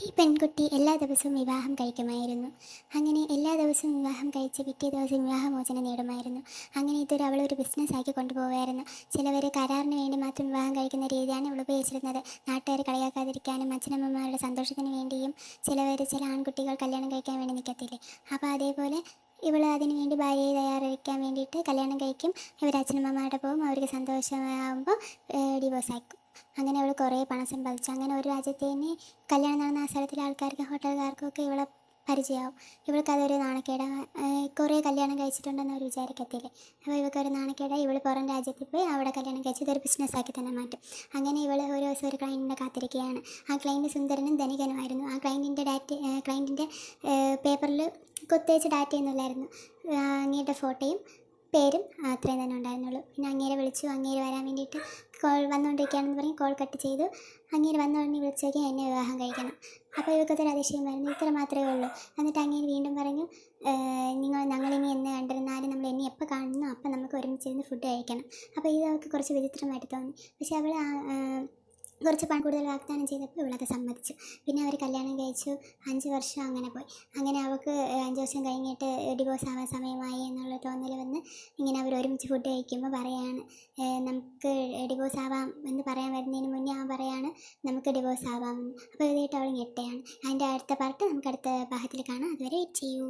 ഈ പെൺകുട്ടി എല്ലാ ദിവസവും വിവാഹം കഴിക്കുമായിരുന്നു. അങ്ങനെ എല്ലാ ദിവസവും വിവാഹം കഴിച്ച് പിറ്റേ ദിവസം വിവാഹമോചനം നേടുമായിരുന്നു. അങ്ങനെ ഇതൊരു അവളൊരു ബിസിനസ്സാക്കി കൊണ്ടുപോവുകയായിരുന്നു. ചിലവർ കരാറിന് വേണ്ടി മാത്രം വിവാഹം കഴിക്കുന്ന രീതിയാണ് ഇവൾ ഉപയോഗിച്ചിരുന്നത്. നാട്ടുകാർ കളിയാക്കാതിരിക്കാനും അച്ഛനമ്മമാരുടെ സന്തോഷത്തിന് വേണ്ടിയും ചില ആൺകുട്ടികൾ കല്യാണം കഴിക്കാൻ വേണ്ടി നിൽക്കത്തില്ലേ, അപ്പോൾ അതേപോലെ ഇവൾ അതിന് വേണ്ടി ഭാര്യയെ തയ്യാറെടുക്കാൻ വേണ്ടിയിട്ട് കല്യാണം കഴിക്കും. ഇവർ അച്ഛനമ്മമാരുടെ പോകും, അവർക്ക് സന്തോഷമാകുമ്പോൾ ഡിവോഴ്സ് ആക്കും. അങ്ങനെ അവൾ കുറേ പണം സമ്പാദിച്ചു. അങ്ങനെ ഒരു രാജ്യത്ത് തന്നെ കല്യാണം നടന്ന ആ സ്ഥലത്തിലെ ആൾക്കാർക്ക് ഹോട്ടലുകാർക്കും ഒക്കെ ഇവളെ പരിചയമാവും. ഇവൾക്കതൊരു നാണക്കേട്. കുറേ കല്യാണം കഴിച്ചിട്ടുണ്ടെന്ന് അവർ വിചാരിക്കത്തില്ലേ, അപ്പോൾ ഇവൾക്കൊരു നാണക്കേട്. ഇവൾ പുറം രാജ്യത്തിൽ പോയി അവിടെ കല്യാണം കഴിച്ച് ഇതൊരു ബിസിനസ്സാക്കി തന്നെ മാറ്റും. അങ്ങനെ ഇവൾ ഒരു ദിവസം ഒരു ക്ലയൻറ്റിനെ കാത്തിരിക്കുകയാണ്. ആ ക്ലയൻറ്റ് സുന്ദരനും ധനികനുമായിരുന്നു. ആ ക്ലയൻറ്റിൻ്റെ പേപ്പറിൽ കൊത്തേച്ച് ഡാറ്റയൊന്നുമില്ലായിരുന്നു. അങ്ങേരുടെ ഫോട്ടോയും പേരും അത്രയും തന്നെ ഉണ്ടായിരുന്നുള്ളൂ. പിന്നെ അങ്ങേരെ വിളിച്ചു. അങ്ങേര് വരാൻ വേണ്ടിയിട്ട് കോൾ വന്നുകൊണ്ടിരിക്കുകയാണെന്ന് പറഞ്ഞ് കോൾ കട്ട് ചെയ്തു. അങ്ങേര് വന്നുകൊണ്ട് വിളിച്ചു നോക്കി എന്നെ വിവാഹം കഴിക്കണം. അപ്പോൾ ഇവൾക്കതൊരു അതിശയമായിരുന്നു. ഇത്ര മാത്രമേ ഉള്ളൂ. എന്നിട്ട് അങ്ങേര് വീണ്ടും പറഞ്ഞു, ഞങ്ങളിനി എന്ന് കണ്ടിരുന്നാലും നമ്മൾ എന്നെ എപ്പോൾ കാണുന്നു അപ്പം നമുക്ക് ഒരുമിച്ചിരുന്ന് ഫുഡ് കഴിക്കണം. അപ്പോൾ ഇത് അവൾക്ക് കുറച്ച് വിചിത്രമായിട്ട് തോന്നി. പക്ഷേ അവൾ കുറച്ച് പണം കൂടുതൽ വാഗ്ദാനം ചെയ്തപ്പോൾ ഇവളത് സമ്മതിച്ചു. പിന്നെ അവർ കല്യാണം കഴിച്ചു. 5 വർഷം അങ്ങനെ പോയി. അങ്ങനെ അവൾക്ക് 5 വർഷം കഴിഞ്ഞിട്ട് ഡിവോഴ്സ് ആവാൻ സമയമായി എന്നുള്ള തോന്നൽ വന്ന് ഇങ്ങനെ അവർ ഒരുമിച്ച് ഫുഡ് കഴിക്കുമ്പോൾ പറയാണ്, നമുക്ക് ഡിവോഴ്സ് ആവാം എന്ന് പറയാൻ വരുന്നതിന് മുന്നേ അവൻ പറയാണ് നമുക്ക് ഡിവോഴ്സ് ആവാമെന്ന്. അപ്പോൾ ഇതായിട്ട് അവൾ ഞെട്ടയാണ്. അതിൻ്റെ അടുത്ത പാർട്ട് നമുക്ക് അടുത്ത ഭാഗത്തിൽ കാണാം. അതുവരെ വെയിറ്റ് ചെയ്യൂ.